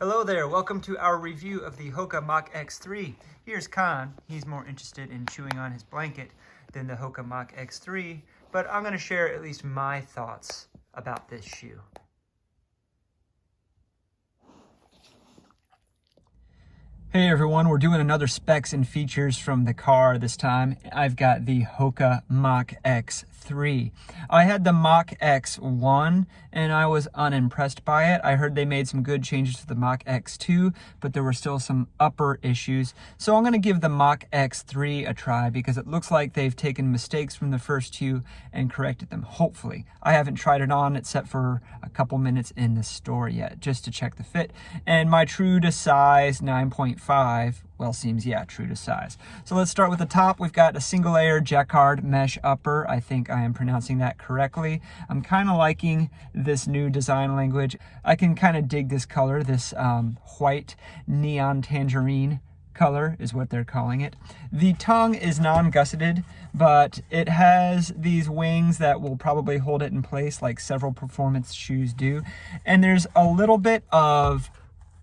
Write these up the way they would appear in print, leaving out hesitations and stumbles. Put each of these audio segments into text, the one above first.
Hello there, welcome to our review of the Hoka Mach X3. Here's Khan. He's more interested in chewing on his blanket than the Hoka Mach X3, but I'm going to share at least my thoughts about this shoe. Hey everyone, we're doing another specs and features from the car this time. I've got the Hoka Mach X3. I had the Mach X1 and I was unimpressed by it. I heard they made some good changes to the Mach X2, but there were still some upper issues. So I'm going to give the Mach X3 a try because it looks like they've taken mistakes from the first two and corrected them, hopefully. I haven't tried it on except for a couple minutes in the store yet, just to check the fit. And my true to size 9.5, well, seems, yeah, true to size. So let's start with the top. We've got a single layer jacquard mesh upper. I think I am pronouncing that correctly. I'm kind of liking this new design language. I can kind of dig this color, this white neon tangerine color is what they're calling it. The tongue is non-gusseted, but it has these wings that will probably hold it in place like several performance shoes do. And there's a little bit of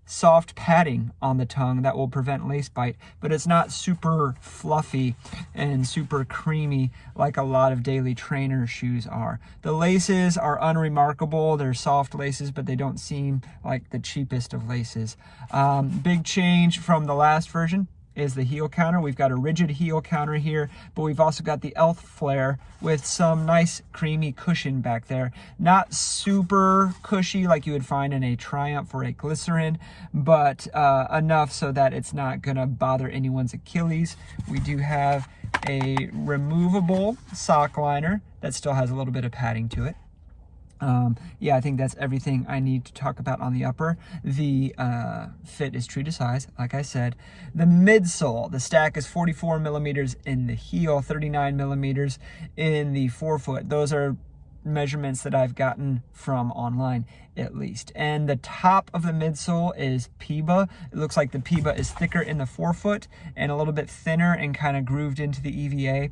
soft padding on the tongue that will prevent lace bite, but it's not super fluffy and super creamy like a lot of daily trainer shoes are. The laces are unremarkable. They're soft laces, but they don't seem like the cheapest of laces. Big change from the last version is the heel counter. We've got a rigid heel counter here, but we've also got the elf flare with some nice creamy cushion back there. Not super cushy like you would find in a Triumph or a Glycerin, but enough so that it's not gonna bother anyone's Achilles. We do have a removable sock liner that still has a little bit of padding to it. Yeah, I think that's everything I need to talk about on the upper. The fit is true to size, like I said. The midsole, the stack is 44 millimeters in the heel, 39 millimeters in the forefoot. Those are measurements that I've gotten from online, at least. And the top of the midsole is PEBA. It looks like the PEBA is thicker in the forefoot and a little bit thinner and kind of grooved into the EVA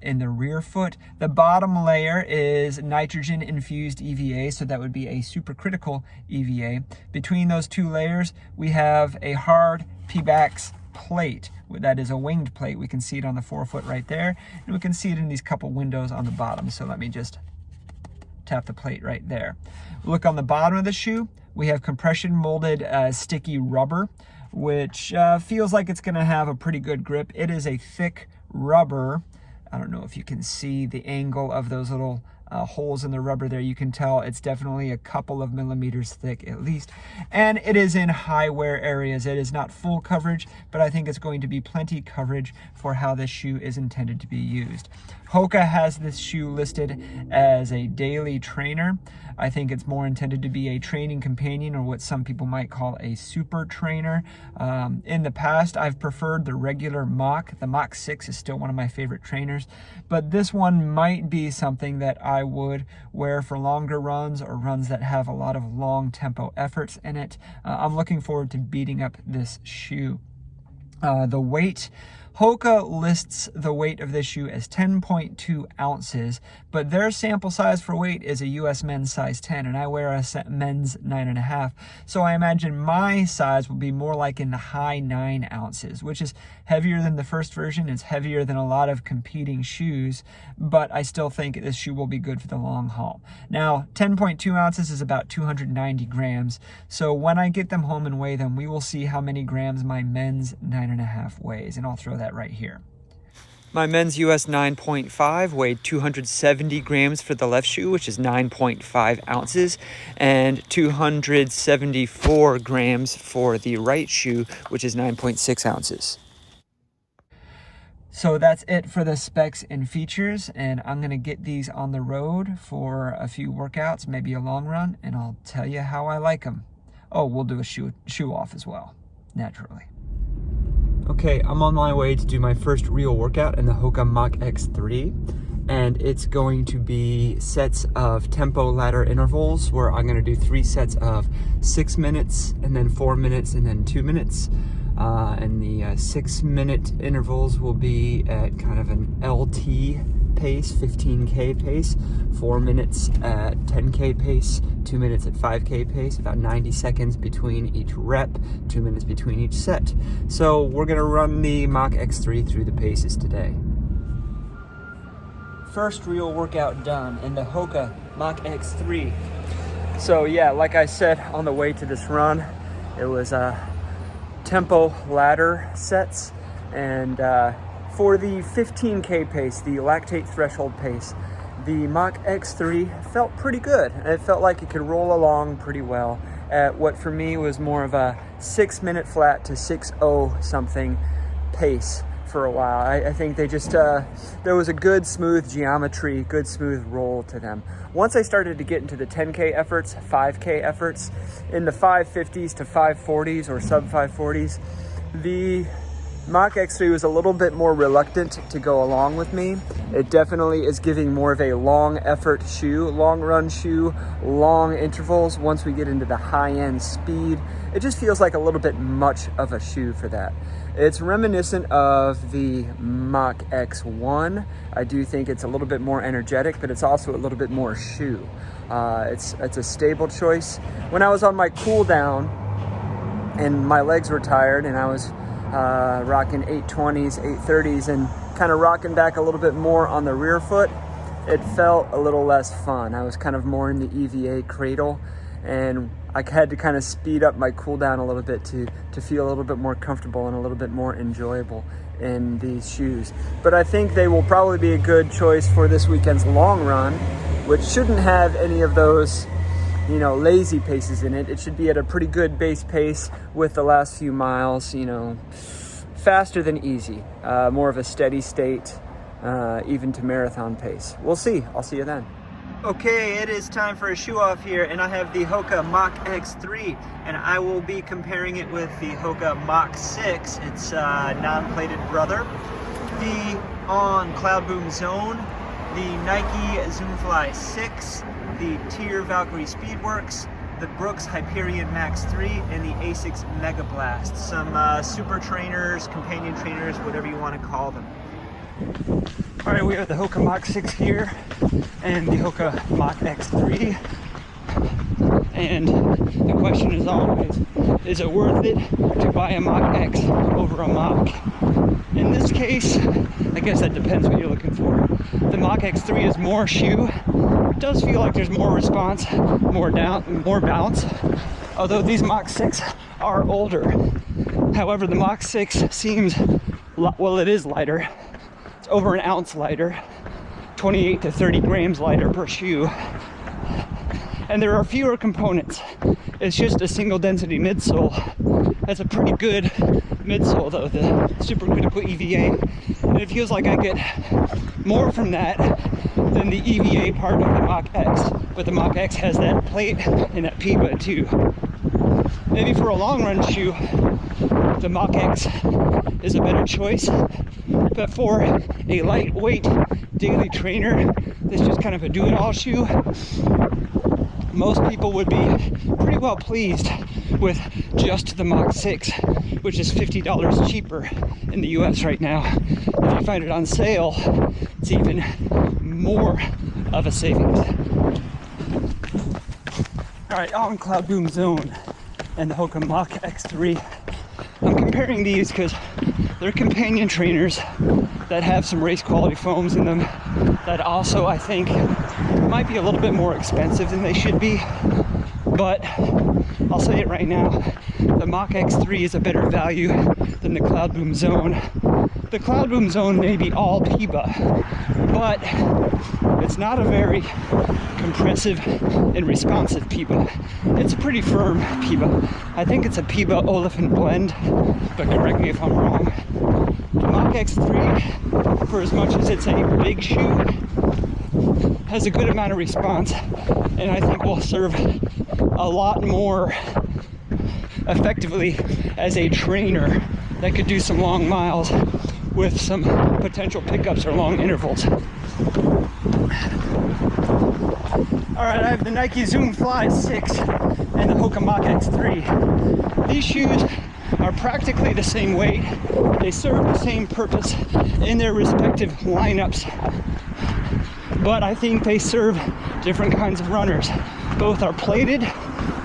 in the rear foot. The bottom layer is nitrogen infused EVA, so that would be a supercritical EVA. Between those two layers, we have a hard Pebax plate. That is a winged plate. We can see it on the forefoot right there, and we can see it in these couple windows on the bottom. So let me just tap the plate right there. Look on the bottom of the shoe, we have compression molded sticky rubber, which feels like it's going to have a pretty good grip. It is a thick rubber. I don't know if you can see the angle of those little holes in the rubber there. You can tell it's definitely a couple of millimeters thick at least. And it is in high wear areas. It is not full coverage, but I think it's going to be plenty coverage for how this shoe is intended to be used. Hoka has this shoe listed as a daily trainer. I think it's more intended to be a training companion, or what some people might call a super trainer. In the past, I've preferred the regular Mach. The Mach 6 is still one of my favorite trainers, but this one might be something that I would wear for longer runs or runs that have a lot of long tempo efforts in it. I'm looking forward to beating up this shoe. The weight, Hoka lists the weight of this shoe as 10.2 ounces, but their sample size for weight is a US men's size 10, and I wear a men's 9.5. So I imagine my size will be more like in the high 9 ounces, which is heavier than the first version. It's heavier than a lot of competing shoes, but I still think this shoe will be good for the long haul. Now, 10.2 ounces is about 290 grams. So when I get them home and weigh them, we will see how many grams my men's 9.5 weighs, and I'll throw that right here. My men's US 9.5 weighed 270 grams for the left shoe, which is 9.5 ounces, and 274 grams for the right shoe, which is 9.6 ounces. So that's it for the specs and features, and I'm going to get these on the road for a few workouts, maybe a long run, and I'll tell you how I like them. Oh, we'll do a shoe off as well, naturally. Okay, I'm on my way to do my first real workout in the Hoka Mach X3, and it's going to be sets of tempo ladder intervals where I'm going to do 3 sets of 6 minutes, and then 4 minutes, and then 2 minutes. And the 6-minute intervals will be at kind of an LT pace, 15K pace, 4 minutes at 10K pace, 2 minutes at 5K pace, about 90 seconds between each rep, 2 minutes between each set. So we're gonna run the Mach X3 through the paces today. First real workout done in the Hoka Mach X3. So yeah, like I said on the way to this run, it was tempo ladder sets, and for the 15K pace, the lactate threshold pace, the Mach X3 felt pretty good. It felt like it could roll along pretty well at what for me was more of a 6-minute flat to 6:0 something pace for a while. I think they just, there was a good smooth geometry, good smooth roll to them. Once I started to get into the 10K efforts, 5K efforts, in the 550s to 540s or sub 540s, the Mach X3 was a little bit more reluctant to go along with me. It definitely is giving more of a long effort shoe, long run shoe, long intervals. Once we get into the high end speed, it just feels like a little bit much of a shoe for that. It's reminiscent of the Mach X1. I do think it's a little bit more energetic, but it's also a little bit more shoe. It's a stable choice. When I was on my cool down and my legs were tired and I was rocking 820s, 830s, and kind of rocking back a little bit more on the rear foot, it felt a little less fun. I was kind of more in the EVA cradle, and I had to kind of speed up my cool down a little bit to feel a little bit more comfortable and a little bit more enjoyable in these shoes. But I think they will probably be a good choice for this weekend's long run, which shouldn't have any of those, you know, lazy paces in it. It should be at a pretty good base pace with the last few miles, you know, faster than easy, more of a steady state, even to marathon pace. We'll see. I'll see you then. Okay, it is time for a shoe off here, and I have the Hoka Mach X3, and I will be comparing it with the Hoka Mach 6, its non-plated brother. On CoudBoom Zone, the Nike Zoomfly 6, the Tier Valkyrie Speedworks, the Brooks Hyperion Max 3, and the Asics Megablast. Some super trainers, companion trainers, whatever you want to call them. All right, we have the Hoka Mach 6 here and the Hoka Mach X3. And the question is always, is it worth it to buy a Mach X over a Mach? In this case, I guess that depends what you're looking for. The Mach X3 is more shoe. It does feel like there's more response, more bounce. Although these Mach 6 are older. However, the Mach 6 seems, well, it is lighter. It's over an ounce lighter, 28 to 30 grams lighter per shoe. And there are fewer components. It's just a single density midsole. That's a pretty good midsole though, the supercritical EVA. And it feels like I get more from that than the EVA part of the Mach X. But the Mach X has that plate and that PIBA too. Maybe for a long run shoe, the Mach X is a better choice. But for a lightweight daily trainer that's just kind of a do-it-all shoe, most people would be pretty well pleased with just the Mach 6, which is $50 cheaper in the US right now. If you find it on sale, it's even more of a savings. All right, on CoudBoom Zone and the Hoka Mach X3, I'm comparing these because they're companion trainers that have some race quality foams in them that also I think might be a little bit more expensive than they should be. But I'll say it right now, the Mach X3 is a better value than the CoudBoom Zone. The CoudBoom Zone may be all PIBA, but it's not a very compressive and responsive PIBA. It's a pretty firm PIBA. I think it's a PIBA olefin blend, but correct me if I'm wrong. The Mach X3, for as much as it's a big shoe, has a good amount of response, and I think will serve a lot more effectively as a trainer that could do some long miles with some potential pickups or long intervals. All right, I have the Nike Zoomfly 6 and the Hoka Mach X3. These shoes are practically the same weight. They serve the same purpose in their respective lineups. but I think they serve different kinds of runners. Both are plated,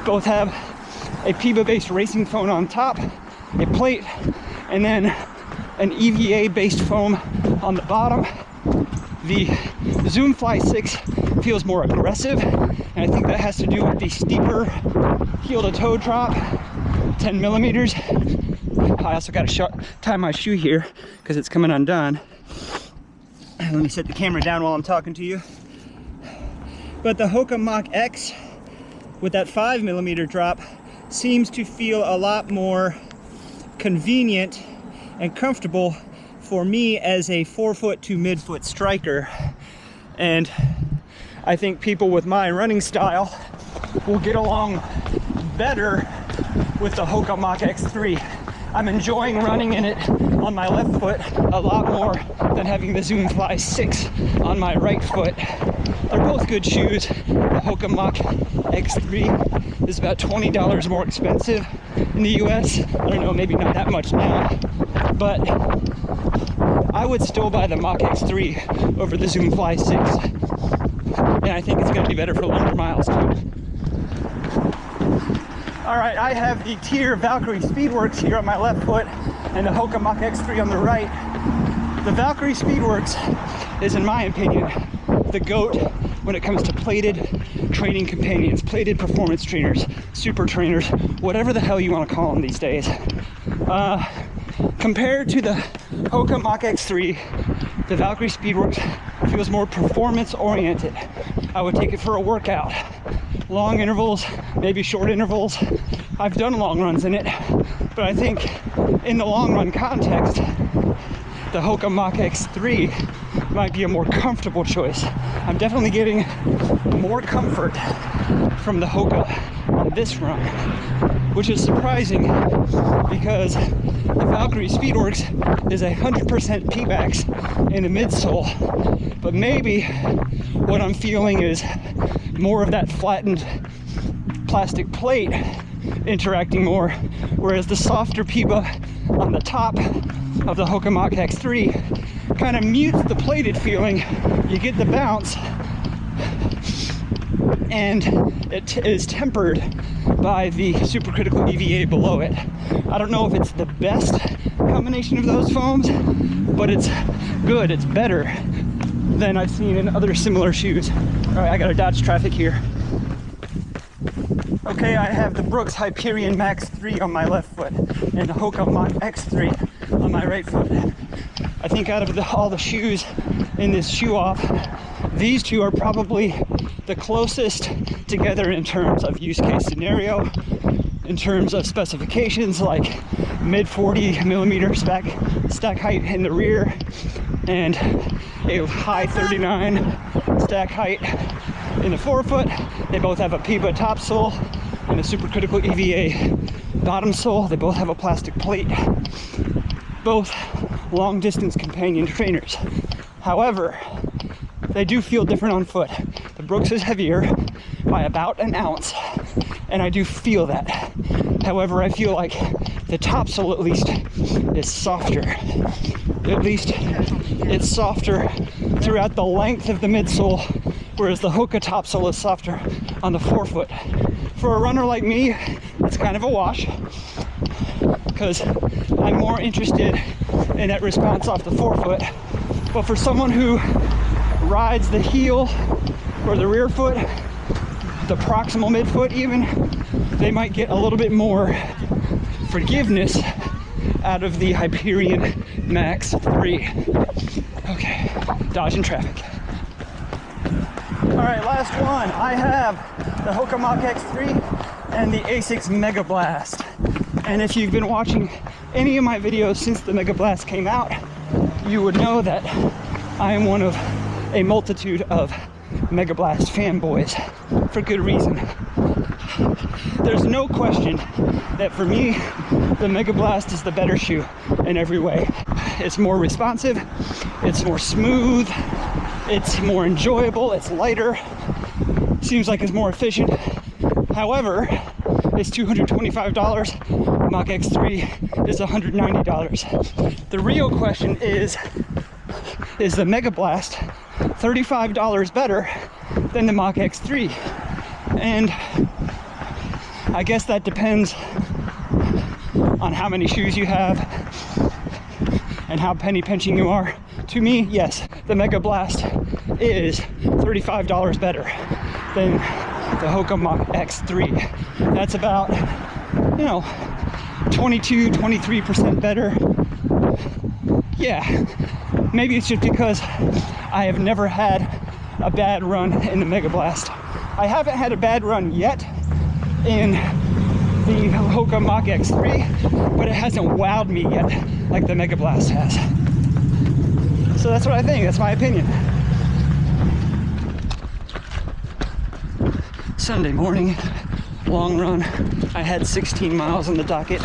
both have a PIBA-based racing foam on top, a plate, and then an EVA-based foam on the bottom. The Zoom Fly 6 feels more aggressive, and I think that has to do with the steeper heel-to-toe drop, 10 millimeters. I also got to tie my shoe here because it's coming undone. Let me set the camera down while I'm talking to you. But the Hoka Mach X with that 5 millimeter drop seems to feel a lot more convenient and comfortable for me as a forefoot to midfoot striker. And I think people with my running style will get along better with the Hoka Mach X3. I'm enjoying running in it on my left foot a lot more than having the Zoom Fly 6 on my right foot. They're both good shoes. The Hoka Mach X3 is about $20 more expensive in the US. I don't know, maybe not that much now, but I would still buy the Mach X3 over the Zoom Fly 6. And I think it's going to be better for longer miles too. All right, I have the Tier Valkyrie Speedworks here on my left foot and the Hoka Mach X3 on the right. The Valkyrie Speedworks is, in my opinion, the GOAT when it comes to plated training companions, plated performance trainers, super trainers, whatever the hell you want to call them these days. Compared to the Hoka Mach X3, the Valkyrie Speedworks feels more performance oriented. I would take it for a workout. Long intervals, maybe short intervals. I've done long runs in it, but I think in the long run context, the Hoka Mach X3 might be a more comfortable choice. I'm definitely getting more comfort from the Hoka on this run, which is surprising because the Valkyrie Speedworks is 100% P-Max in the midsole, but maybe what I'm feeling is more of that flattened plastic plate interacting more, whereas the softer PIBA on the top of the Hoka Mach X3 kind of mutes the plated feeling. You get the bounce, and it is tempered by the supercritical EVA below it. I don't know if it's the best combination of those foams, but it's good, it's better than I've seen in other similar shoes. All right, I gotta dodge traffic here. Okay, I have the Brooks Hyperion Max 3 on my left foot and the Hoka Mach X3 on my right foot. I think out of all the shoes in this shoe off, these two are probably the closest together in terms of use case scenario, in terms of specifications like mid 40 millimeter stack height in the rear and a high 39 stack height in the forefoot. They both have a PIBA top sole and a supercritical EVA bottom sole. They both have a plastic plate. Both long distance companion trainers. However, they do feel different on foot. The Brooks is heavier by about an ounce, and I do feel that. However, I feel like the top sole at least is softer. At least it's softer throughout the length of the midsole, whereas the Hoka top sole is softer on the forefoot. For a runner like me, it's kind of a wash because I'm more interested in that response off the forefoot. But for someone who rides the heel or the rear foot, the proximal midfoot even, they might get a little bit more forgiveness out of the Hyperion Max 3. Okay, dodging traffic. All right, last one. I have the Hoka Mach X3 and the Asics Megablast. And if you've been watching any of my videos since the Megablast came out, you would know that I am one of a multitude of Megablast fanboys, for good reason. There's no question that for me, the Megablast is the better shoe in every way. It's more responsive, it's more smooth, it's more enjoyable, it's lighter, seems like it's more efficient. However, it's $225. Mach X3 is $190. The real question is the Megablast $35 better than the Mach X3. And I guess that depends on how many shoes you have and how penny pinching you are. To me, yes, the Megablast is $35 better than the Hoka Mach X3. That's about, you know, 22-23% better. Yeah, maybe it's just because I have never had a bad run in the Megablast. I haven't had a bad run yet in the Hoka Mach X3, but it hasn't wowed me yet like the Megablast has. So that's what I think, that's my opinion. Sunday morning, long run. I had 16 miles on the docket,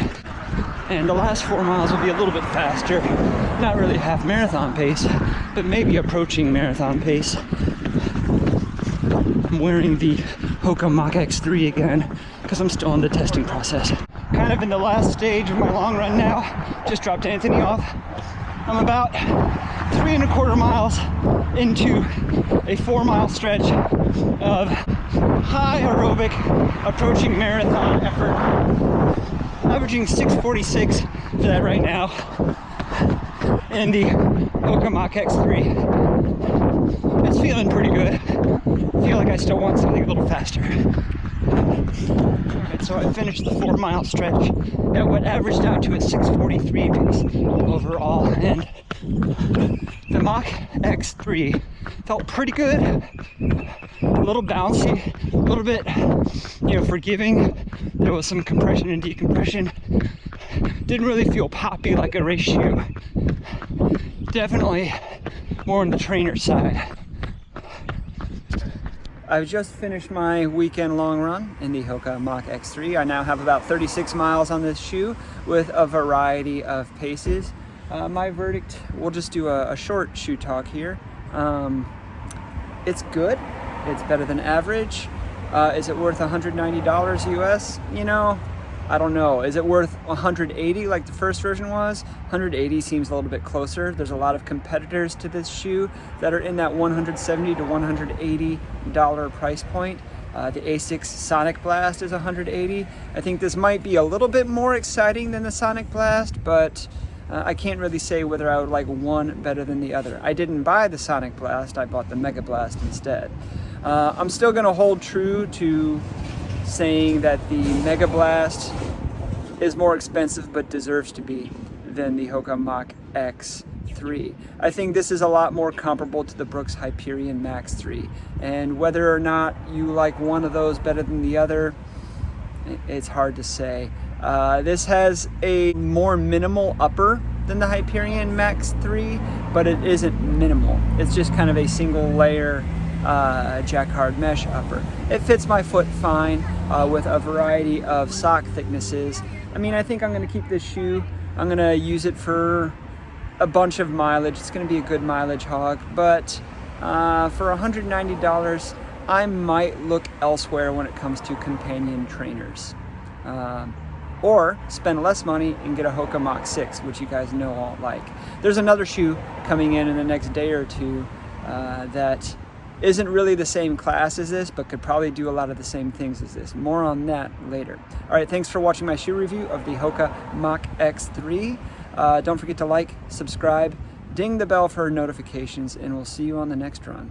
and the last 4 miles will be a little bit faster. Not really half marathon pace, but maybe approaching marathon pace. I'm wearing the Hoka Mach X3 again because I'm still in the testing process. Kind of in the last stage of my long run now. Just dropped Anthony off. I'm about 3¼ miles into a 4-mile stretch of high aerobic approaching marathon effort. Averaging 6:46 for that right now in the Hoka Mach X3. It's feeling pretty good. I feel like I still want something a little faster. Alright, so I finished the 4-mile stretch at what averaged out to a 6:43 pace overall, and the Mach X3 felt pretty good. A little bouncy, a little bit, you know, forgiving. There was some compression and decompression. Didn't really feel poppy like a race shoe. Definitely more on the trainer side. I've just finished my weekend long run in the Hoka Mach X3. I now have about 36 miles on this shoe with a variety of paces. My verdict, we'll just do a short shoe talk here. It's good. It's better than average. Is it worth $190 US? You know, I don't know. Is it worth $180 like the first version was? $180 seems a little bit closer. There's a lot of competitors to this shoe that are in that $170 to $180 price point. The A6 Sonic Blast is $180. I think this might be a little bit more exciting than the Sonic Blast, but I can't really say whether I would like one better than the other. I didn't buy the Sonic Blast, I bought the Megablast instead. I'm still gonna hold true to saying that the Megablast is more expensive but deserves to be than the Hoka Mach X3. I think this is a lot more comparable to the Brooks Hyperion Max 3, and whether or not you like one of those better than the other, it's hard to say. This has a more minimal upper than the Hyperion Max 3, but it isn't minimal. It's just kind of a single layer jacquard mesh upper. It fits my foot fine with a variety of sock thicknesses. I mean, I think I'm going to keep this shoe. I'm going to use it for a bunch of mileage. It's going to be a good mileage hog, but for $190, I might look elsewhere when it comes to companion trainers. Or spend less money and get a Hoka Mach 6, which you guys know I'll like. There's another shoe coming in the next day or two that isn't really the same class as this, but could probably do a lot of the same things as this. More on that later. All right, thanks for watching my shoe review of the Hoka Mach X3. Don't forget to like, subscribe, ding the bell for notifications, and we'll see you on the next run.